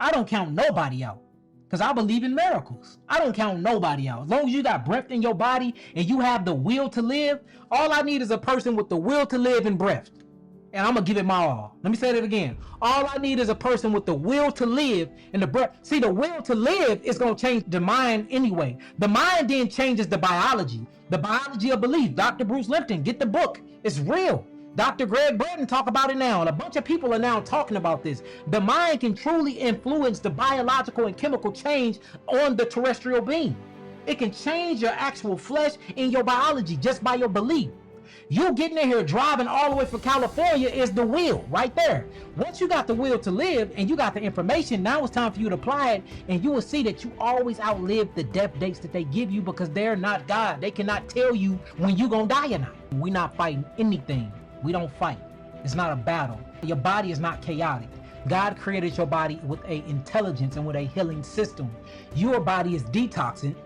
I don't count nobody out because I believe in miracles. I don't count nobody out. As long as you got breath in your body and you have the will to live, all I need is a person with the will to live and breath. And I'm going to give it my all. Let me say that again. All I need is a person with the will to live and the breath. See, the will to live is going to change the mind anyway. The mind then changes the biology of belief. Dr. Bruce Lipton, get the book. It's real. Dr. Greg Burton talk about it now, and a bunch of people are now talking about this. The mind can truly influence the biological and chemical change on the terrestrial being. It can change your actual flesh and your biology just by your belief. You getting in here driving all the way from California is the will right there. Once you got the will to live and you got the information, now it's time for you to apply it, and you will see that you always outlive the death dates that they give you because they're not God. They cannot tell you when you gonna die or not. We're not fighting anything. We don't fight. It's not a battle. Your body is not chaotic. God created your body with an intelligence and with a healing system. Your body is detoxing,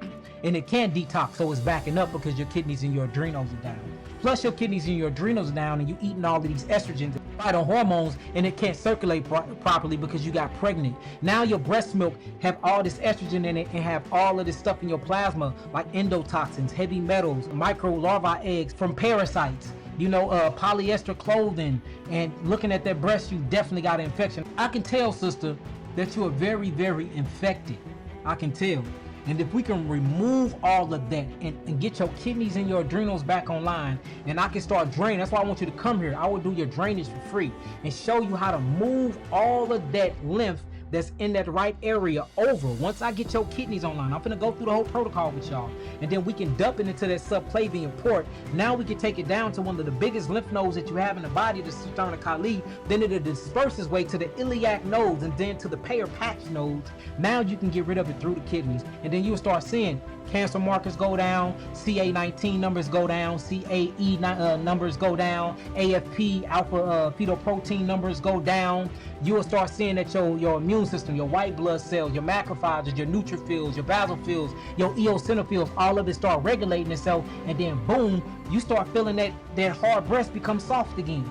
and it can't detox, so it's backing up because your kidneys and your adrenals are down. Plus your kidneys and your adrenals are down, and you eating all of these estrogens and phytohormones, and it can't circulate properly because you got pregnant. Now your breast milk have all this estrogen in it and have all of this stuff in your plasma, like endotoxins, heavy metals, micro larvae eggs from parasites. Polyester clothing, and looking at that breast, you definitely got an infection. I can tell, sister, that you are very, very infected. I can tell. And if we can remove all of that and get your kidneys and your adrenals back online, and I can start draining. That's why I want you to come here. I will do your drainage for free and show you how to move all of that lymph that's in that right area over. Once I get your kidneys online, I'm gonna go through the whole protocol with y'all, and then we can dump it into that subclavian port. Now we can take it down to one of the biggest lymph nodes that you have in the body, the sternocleidomastoid. Then it'll disperse its way to the iliac nodes and then to the Peyer's patch nodes. Now you can get rid of it through the kidneys, and then you'll start seeing cancer markers go down, CA19 numbers go down, CAE numbers go down, AFP alpha fetoprotein numbers go down. You will start seeing that your immune system, your white blood cells, your macrophages, your neutrophils, your basophils, your eosinophils, all of it start regulating itself, and then boom, you start feeling that hard breast become soft again.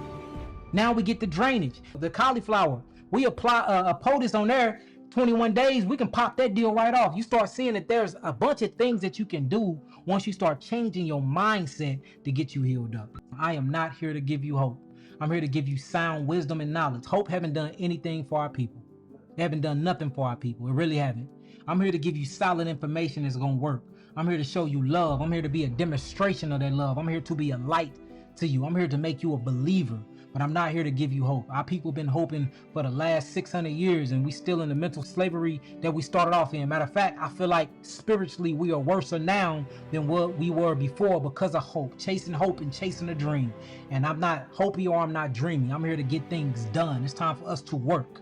Now we get the drainage. The cauliflower, we apply a poultice on there, 21 days, we can pop that deal right off. You start seeing that there's a bunch of things that you can do once you start changing your mindset to get you healed up. I am not here to give you hope. I'm here to give you sound wisdom and knowledge. Hope haven't done anything for our people. They haven't done nothing for our people. It really haven't. I'm here to give you solid information that's going to work. I'm here to show you love. I'm here to be a demonstration of that love. I'm here to be a light to you. I'm here to make you a believer, but I'm not here to give you hope. Our people have been hoping for the last 600 years, and we still in the mental slavery that we started off in. Matter of fact, I feel like spiritually we are worse now than what we were before because of hope and chasing a dream. And I'm not hopey or I'm not dreaming. I'm here to get things done. It's time for us to work.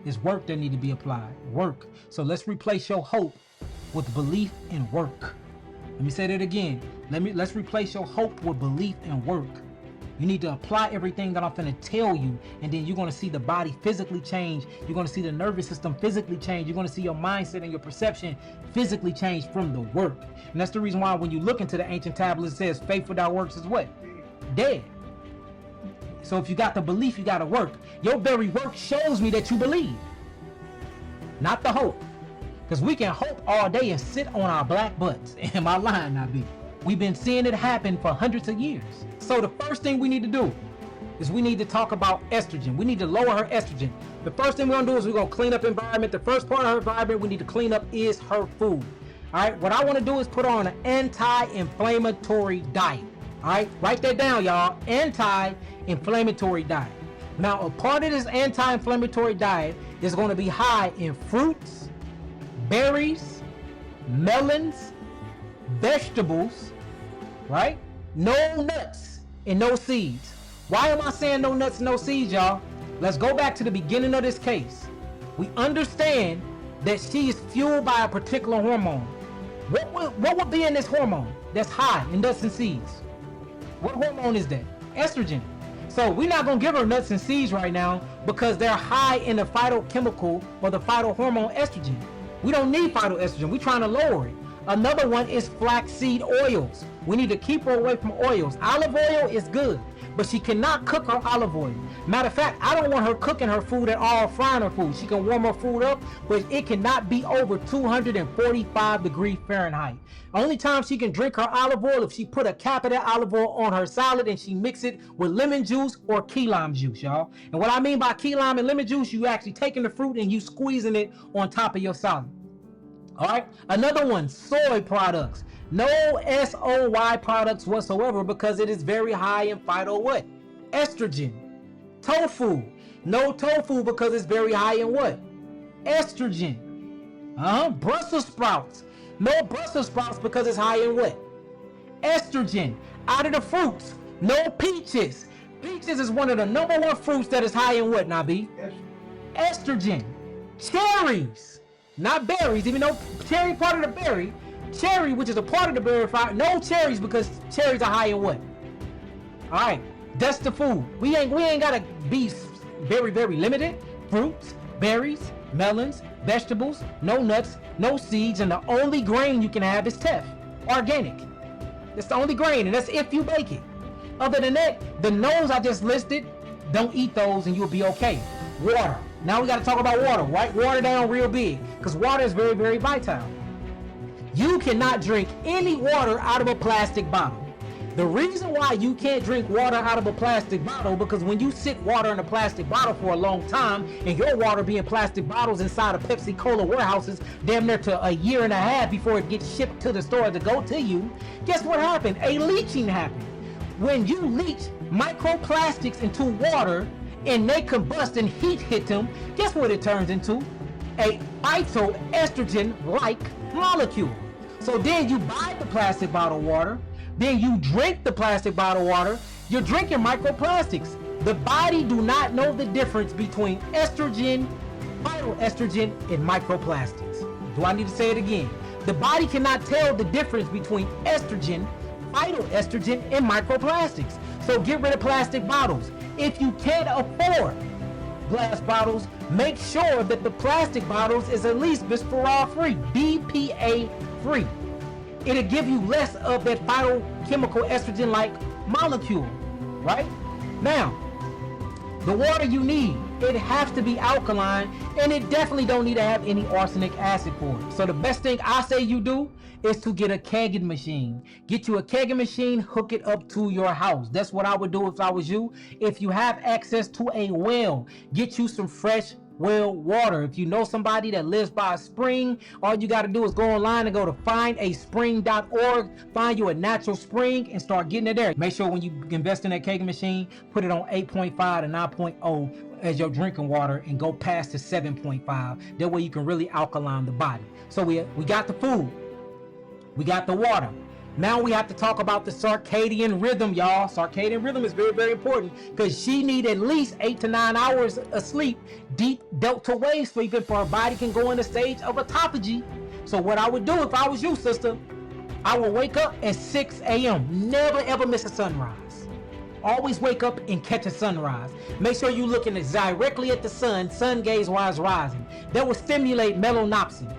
It's work that need to be applied. Work. So let's replace your hope with belief and work. Let me say that again. Let's replace your hope with belief and work. You need to apply everything that I'm finna tell you, and then you're gonna see the body physically change. You're gonna see the nervous system physically change. You're gonna see your mindset and your perception physically change from the work. And that's the reason why when you look into the ancient tablets, it says faith without works is what? Dead. So if you got the belief, you gotta work. Your very work shows me that you believe, not the hope. Because we can hope all day and sit on our black butts. Am I lying, not be? We've been seeing it happen for hundreds of years. So the first thing we need to do is we need to talk about estrogen. We need to lower her estrogen. The first thing we're gonna do is we're gonna clean up environment. The first part of her environment we need to clean up is her food. All right, what I wanna do is put her on an anti-inflammatory diet. All right, write that down, y'all. Anti-inflammatory diet. Now, a part of this anti-inflammatory diet is gonna be high in fruits, berries, melons, vegetables, right? No nuts and no seeds. Why am I saying no nuts and no seeds, y'all? Let's go back to the beginning of this case. We understand that she is fueled by a particular hormone. What would be in this hormone that's high in nuts and seeds? What hormone is that? Estrogen. So we're not gonna give her nuts and seeds right now because they're high in the phytochemical or the phytohormone estrogen. We don't need phytoestrogen. We're trying to lower it. Another one is flaxseed oils. We need to keep her away from oils. Olive oil is good, but she cannot cook her olive oil. Matter of fact, I don't want her cooking her food at all, frying her food. She can warm her food up, but it cannot be over 245 degrees Fahrenheit. Only time she can drink her olive oil if she put a cap of that olive oil on her salad and she mix it with lemon juice or key lime juice, y'all. And what I mean by key lime and lemon juice, you actually taking the fruit and you squeezing it on top of your salad. All right, another one, soy products. No SOY products whatsoever because it is very high in phyto what? Estrogen. Tofu. No tofu because it's very high in what? Estrogen. Brussels sprouts. No Brussels sprouts because it's high in what? Estrogen. Out of the fruits, no peaches. Peaches is one of the #1 fruits that is high in what, Nabi? Estrogen. Cherries. Not berries, even though cherry part of the berry. Cherry, which is a part of the berry, no cherries because cherries are high in what? All right, that's the food. We ain't gotta be very, very limited. Fruits, berries, melons, vegetables, no nuts, no seeds, and the only grain you can have is teff, organic. That's the only grain, and that's if you bake it. Other than that, the no's I just listed, don't eat those and you'll be okay. Water. Now we got to talk about water, right? Water down real big, because water is very, very vital. You cannot drink any water out of a plastic bottle. The reason why you can't drink water out of a plastic bottle, because when you sit water in a plastic bottle for a long time, and your water be in plastic bottles inside of Pepsi Cola warehouses, damn near to a year and a half before it gets shipped to the store to go to you, guess what happened? A leaching happened. When you leach microplastics into water, and they combust and heat hit them, guess what it turns into? A phytoestrogen-like molecule. So then you buy the plastic bottle water, then you drink the plastic bottle water, you're drinking microplastics. The body do not know the difference between estrogen, phytoestrogen, and microplastics. Do I need to say it again? The body cannot tell the difference between estrogen, phytoestrogen, and microplastics. So get rid of plastic bottles. If you can't afford glass bottles, make sure that the plastic bottles is at least bisphenol free, BPA free. It'll give you less of that phytochemical estrogen-like molecule, right? Now, the water you need, it has to be alkaline, and it definitely don't need to have any arsenic acid for it. So the best thing I say you do is to get a kegging machine. Get you a kegging machine, hook it up to your house. That's what I would do if I was you. If you have access to a well, get you some fresh well water. If you know somebody that lives by a spring, all you got to do is go online and go to findaspring.org, find you a natural spring and start getting it there. Make sure when you invest in that kegging machine, put it on 8.5 to 9.0 as your drinking water and go past to 7.5. That way you can really alkaline the body. So we got the food. We got the water. Now we have to talk about the circadian rhythm, y'all. Circadian rhythm is very, very important because she need at least 8 to 9 hours of sleep, deep delta wave sleep, for her body can go in a stage of autophagy. So what I would do if I was you, sister, I would wake up at 6 a.m. Never ever miss a sunrise. Always wake up and catch a sunrise. Make sure you're looking directly at the sun gaze while it's rising. That will stimulate melanopsin,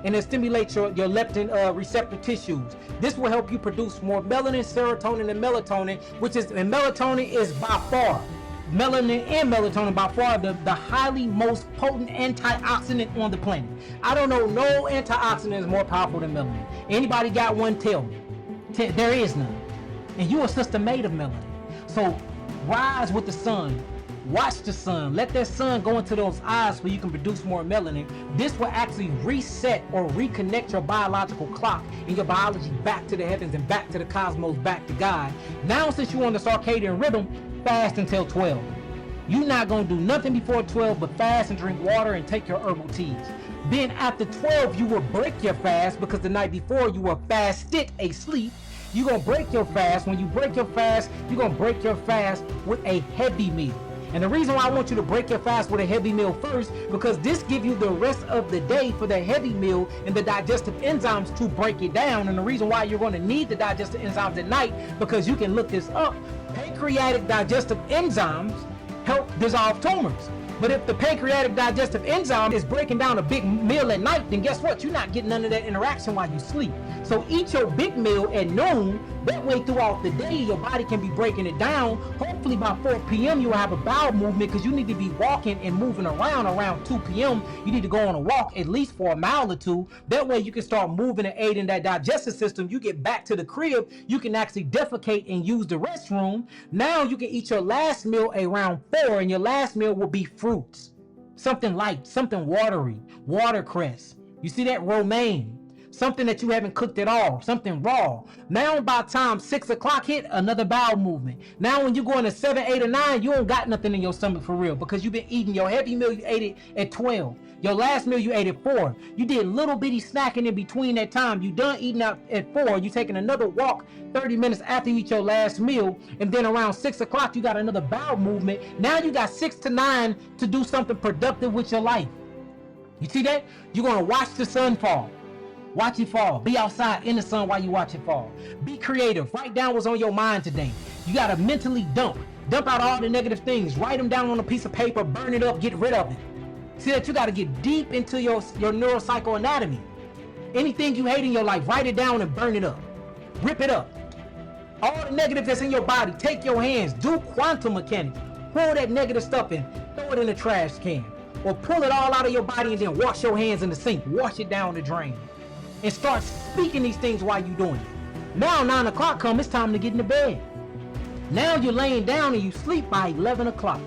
and it stimulates your leptin receptor tissues. This will help you produce more melanin, serotonin, and melatonin, and melatonin is by far, melanin and melatonin by far the highly most potent antioxidant on the planet. I don't know no antioxidant is more powerful than melanin. Anybody got one, tell me. There is none. And you a sister made of melanin. So rise with the sun. Watch the sun. Let that sun go into those eyes so you can produce more melanin. This will actually reset or reconnect your biological clock and your biology back to the heavens and back to the cosmos, back to God. Now, since you're on the circadian rhythm, fast until 12. You're not going to do nothing before 12 but fast and drink water and take your herbal teas. Then after 12, you will break your fast because the night before you were fasted asleep. You're going to break your fast. When you break your fast, you're going to break your fast with a heavy meal. And the reason why I want you to break your fast with a heavy meal first, because this gives you the rest of the day for the heavy meal and the digestive enzymes to break it down. And the reason why you're going to need the digestive enzymes at night, because you can look this up, pancreatic digestive enzymes help dissolve tumors. But if the pancreatic digestive enzyme is breaking down a big meal at night, then guess what? You're not getting none of that interaction while you sleep. So eat your big meal at noon. That way throughout the day, your body can be breaking it down. Hopefully by 4 p.m. you'll have a bowel movement, because you need to be walking and moving around 2 p.m. You need to go on a walk at least for a mile or two. That way you can start moving and aiding that digestive system. You get back to the crib, you can actually defecate and use the restroom. Now you can eat your last meal around 4, and your last meal will be fruits. Something light, something watery, watercress. You see that? Romaine. Something that you haven't cooked at all, something raw. Now by the time 6 o'clock hit, another bowel movement. Now when you go into 7, 8, or 9, you don't got nothing in your stomach for real, because you've been eating your heavy meal, you ate it at 12. Your last meal you ate at 4. You did little bitty snacking in between that time. You done eating out at 4. You taking another walk 30 minutes after you eat your last meal, and then around 6 o'clock you got another bowel movement. Now you got 6 to 9 to do something productive with your life. You see that? You're gonna watch the sun fall. Watch it fall. Be outside in the sun while you watch it fall. Be creative. Write down what's on your mind today. You gotta mentally dump out all the negative things. Write them down on a piece of paper, burn it up, get rid of it. See that? You gotta get deep into your neuropsychoanatomy. Anything you hate in your life, write it down and burn it up. Rip it up. All the negative that's in your body, take your hands, do quantum mechanics. Pull that negative stuff in, throw it in the trash can. Or pull it all out of your body and then wash your hands in the sink. Wash it down the drain. And start speaking these things while you're doing it. Now 9 o'clock come, it's time to get into bed. Now you're laying down and you sleep by 11 o'clock.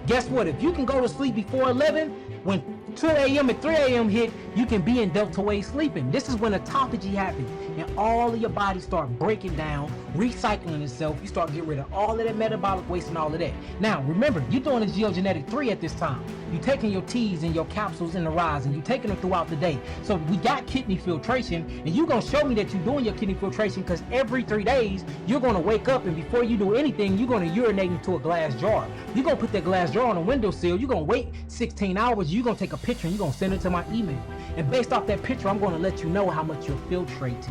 Guess what? If you can go to sleep before 11, when 2 a.m. and 3 a.m. hit, you can be in delta wave sleeping. This is when autophagy happens and all of your body start breaking down, recycling itself. You start getting rid of all of that metabolic waste and all of that. Now, remember, you're doing a geogenetic 3 at this time. You're taking your teas and your capsules in the rise, and you're taking them throughout the day. So we got kidney filtration, and you're going to show me that you're doing your kidney filtration, because every 3 days, you're going to wake up, and before you do anything, you're going to urinate into a glass jar. You're going to put that glass jar on a windowsill. You're going to wait 16 hours. You're going to take a picture, and you're going to send it to my email. And based off that picture, I'm going to let you know how much you're filtrating.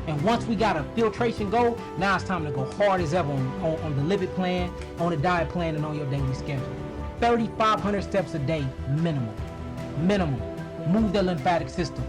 And once we got a filtration goal, now it's time to go hard as ever on the lipid plan, on the diet plan, and on your daily schedule. 3,500 steps a day, minimum. Move the lymphatic system.